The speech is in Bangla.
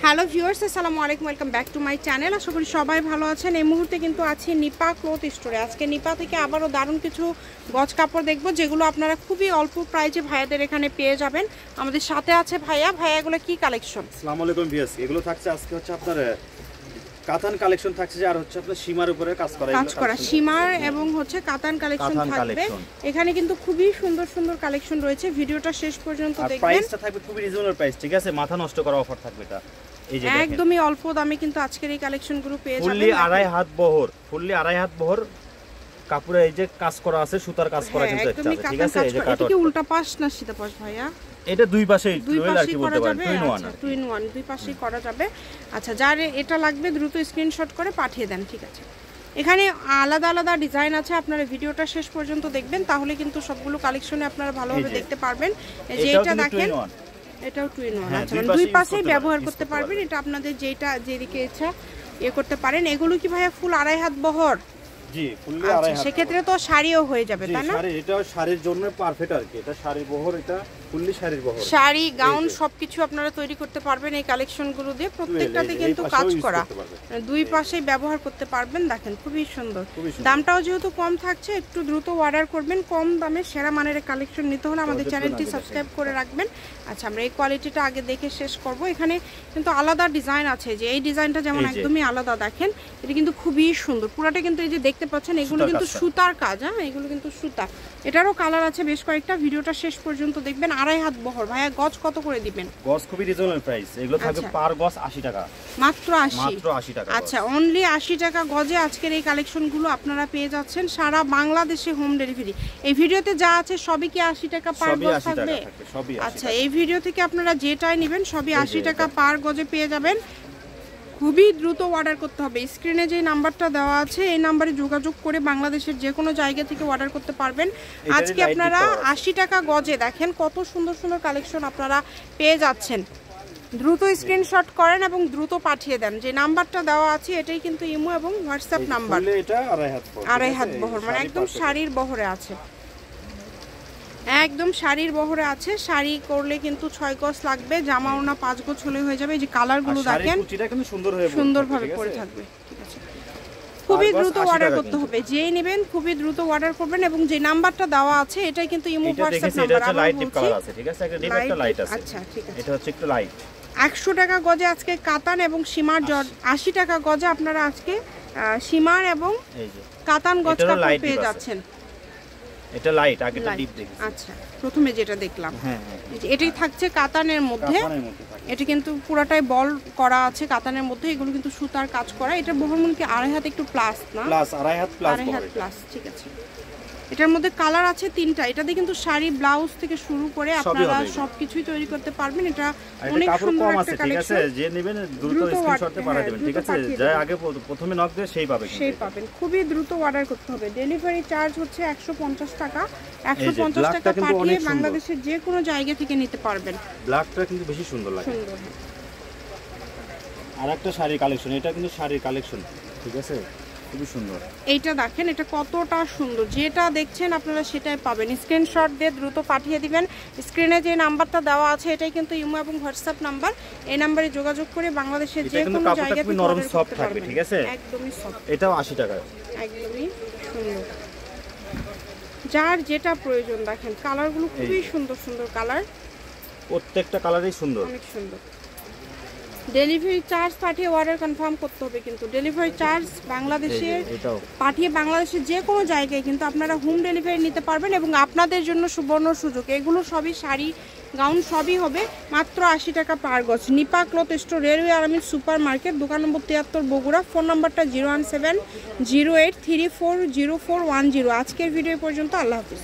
হ্যালো ভিউয়ার্স, আসসালামু আলাইকুম, welcome back to my channel. আশা করি সবাই ভালো আছেন। এই মুহূর্তে কিন্তু আছি নিপা ক্লথ স্টোরে। আজকে নিপা থেকে আবারও দারুণ কিছু গজ কাপড় দেখবো, যেগুলো আপনারা খুবই অল্প প্রাইসে ভাইয়াদের এখানে পেয়ে যাবেন। আমাদের সাথে আছে ভাইয়া। এগুলো কি কালেকশন? আসসালামু আলাইকুম ভিউয়ার্স, এগুলো থাকছে আজকে হচ্ছে আপনার কাতান কালেকশন থাকছে, আর হচ্ছে আপনার সীমার উপরে কাজ করা সীমার এবং হচ্ছে কাতান কালেকশন থাকবে। এখানে কিন্তু খুবই সুন্দর সুন্দর কালেকশন রয়েছে। ভিডিওটা শেষ পর্যন্ত দেখবেন। প্রাইসটা থাকবে খুবই রিজনেবল প্রাইস, ঠিক আছে? মাথা নষ্ট করা অফার থাকবে এটা। এই যে একদমই অল্প দামে কিন্তু আজকের এই কালেকশনগুলো পেয়ে যাবেন। ফুললি আড়াই হাত বহর কাপড়ে এই যে কাজ করা আছে, সুতার কাজ করা কিন্তু আছে, ঠিক আছে? এই যে কাট। এটা কি উল্টা পাশ না সিধা পাশ ভাইয়া? এটা দুই পাশেই আর কি বলতে পারেন, টু ইন ওয়ান দুই পাশেই করা যাবে। আচ্ছা, যার এটা লাগবে দ্রুত স্ক্রিনশট করে পাঠিয়ে দেন, ঠিক আছে? এখানে আলাদা আলাদা ডিজাইন আছে, আপনারা ভিডিওটা শেষ পর্যন্ত দেখবেন, তাহলে কিন্তু সবগুলো কালেকশনে আপনারা ভালোভাবে দেখতে পারবেন। যে এটা দেখেন, এটাও টু ইন ওয়ান। আচ্ছা, মানে দুই পাশেই ব্যবহার করতে পারবেন। এটা আপনাদের যেদিকে ইচ্ছা করতে পারেন। এগুলো কি ভাইয়া ফুল আড়াই হাত বহর? জি, ফুললি আড়াই হাত। সেক্ষেত্রে তো শাড়িও হয়ে যাবে, তাই না? শাড়ি, এটা শাড়ির জন্য পারফেক্ট আর কি। এটা শাড়ির বহর, এটা ফুললি শাড়ির বহর। শাড়ি, গাউন সবকিছু আপনারা তৈরি করতে পারবেন এই কালেকশনগুলো দিয়ে। প্রত্যেকটাতে কিন্তু কাজ করা, দুই পাশেই ব্যবহার করতে পারবেন। দেখেন খুবই সুন্দর। দামটাও যেহেতু কম থাকছে, একটু দ্রুত অর্ডার করবেন। কম দামে সেরা মানের কালেকশন নিতে হলে আমাদের চ্যানেলটি সাবস্ক্রাইব করে রাখবেন। আচ্ছা, আমরা এই কোয়ালিটিটা আগে দেখে শেষ করব। এখানে কিন্তু আলাদা ডিজাইন আছে, যে এই ডিজাইনটা যেমন একদমই আলাদা। দেখেন এটা কিন্তু খুবই সুন্দর। পুরাটা কিন্তু এই যে দেখতে পাচ্ছেন, এগুলো কিন্তু সুতার কাজ। হ্যাঁ, এগুলো কিন্তু সুতা। এটারও কালার আছে বেশ কয়েকটা। ভিডিওটা শেষ পর্যন্ত দেখবেন। আড়াই হাত বহর। ভাইয়া গজ কত করে দিবেন? গজ খুবই রিজনেবল প্রাইস। এগুলো থাকবে পার গজ 80 টাকা, মাত্র 80 টাকা। আচ্ছা, অনলি 80 টাকা গজে আজকের এই কালেকশনগুলো আপনারা পেয়ে যাচ্ছেন সারা বাংলাদেশে হোম ডেলিভারি। এই ভিডিওতে যা আছে সবই কি 80 টাকা পার গজ থাকবে? আচ্ছা, এই ভিডিও থেকে আপনারা যেটাই নেবেন সবই 80 টাকা পার গজে পেয়ে যাবেন। খুবই দ্রুত অর্ডার করতে হবে। স্ক্রিনে যে নাম্বারটা দেওয়া আছে এই নাম্বারে যোগাযোগ করে বাংলাদেশের যে কোনো জায়গা থেকে অর্ডার করতে পারবেন। আজকে আপনারা 80 টাকা গজে দেখেন কত সুন্দর সুন্দর কালেকশন আপনারা পেয়ে যাচ্ছেন। দ্রুত স্ক্রিনশট করেন এবং দ্রুত পাঠিয়ে দেন। যে নাম্বারটা দেওয়া আছে এটাই কিন্তু ইমো এবং হোয়াটসঅ্যাপ নাম্বার। এটা আড়াই হাত বহর, মানে একদম শাড়ির বহরে আছে, একদম শাড়ির বহরে আছে। শাড়ি করলে কিন্তু 6 গজ লাগবে, জামা ওড়না 5 গজ হলে হয়ে যাবে। এই যে কালারগুলো দেখেন সুন্দরভাবে পরে থাকবে, ঠিক আছে? খুবই দ্রুত অর্ডার করতে হবে। যেই নেবেন খুবই দ্রুত অর্ডার করবেন। এবং যে নাম্বারটা দেওয়া আছে এটাই কিন্তু ইমো হোয়াটসঅ্যাপ নাম্বার। এটা লাইট ডিপ কালার আছে, ঠিক আছে? একটা ডিপ একটা লাইট আছে। আচ্ছা, ঠিক আছে। এটা হচ্ছে একটু লাইট। 100 টাকা গজে আজকে কাতান এবং সীমার জর্জ। 80 টাকা গজে আপনারা আজকে সীমার এবং এই যে কাতান গজ কাপড় পেয়ে যাচ্ছেন। এটা লাইট, আগেটা ডিপ দেখি। আচ্ছা, প্রথমে যেটা দেখলাম, হ্যাঁ, এটাই থাকছে কাতানের মধ্যে। এটা কিন্তু পুরাটাই বল করা আছে কাতানের মধ্যে। এগুলো কিন্তু সুতার কাজ করা। এটা বহরমূল কি আড়াই হাত একটু প্লাস না? প্লাস আড়াই হাত প্লাস, ঠিক আছে। এটার মধ্যে কালার আছে 3টা। এটাতে কিন্তু শাড়ি, ব্লাউজ থেকে শুরু করে আপনারা সবকিছুই তৈরি করতে পারবেন। এটা অনেক সুন্দর একটা কালেকশন। যে নেবেন দ্রুত স্ক্রিনশটে পাঠিয়ে দিবেন, ঠিক আছে? যা আগে প্রথমে নক দিয়ে সেই পাবেন। খুবই দ্রুত অর্ডার করতে হবে। ডেলিভারি চার্জ হচ্ছে 150 টাকা। 150 টাকা পাঠিয়ে বাংলাদেশের যে কোনো জায়গা থেকে নিতে পারবেন। ব্ল্যাকটা কিন্তু বেশি সুন্দর লাগে। আর একটা শাড়ির কালেকশন, এটা কিন্তু শাড়ির কালেকশন, ঠিক আছে? খুবই সুন্দর। এইটা দেখেন, এটা কতটা সুন্দর। যেটা দেখছেন আপনারা সেটাই পাবেন। স্ক্রিনশট দিয়ে দ্রুত পাঠিয়ে দিবেন। স্ক্রিনে যে নাম্বারটা দেওয়া আছে এটাই কিন্তু ইমো এবং হোয়াটসঅ্যাপ নাম্বার। এই নাম্বারে যোগাযোগ করে বাংলাদেশের যে কোনো জায়গা থেকে নরম সফট থাকবে, ঠিক আছে? একদমই সফট। এটাও 80 টাকা, একদমই সুন্দর। যার যেটা প্রয়োজন দেখেন, কালারগুলো খুবই সুন্দর সুন্দর কালার। প্রত্যেকটা কালারই সুন্দর, অনেক সুন্দর। ডেলিভারি চার্জ পাঠিয়ে অর্ডার কনফার্ম করতে হবে। কিন্তু ডেলিভারি চার্জ বাংলাদেশে পাঠিয়ে বাংলাদেশের যে কোনো জায়গায় কিন্তু আপনারা হোম ডেলিভারি নিতে পারবেন। এবং আপনাদের জন্য সুবর্ণ সুযোগ, এগুলো সবই শাড়ি, গাউন সবই হবে মাত্র 80 টাকা পার গজ। Nipa cloth store, railway army super market, দোকান নম্বর 73, বগুড়া। ফোন নাম্বারটা 01708340410। আজকের ভিডিও পর্যন্ত। আল্লাহ হাফিজ।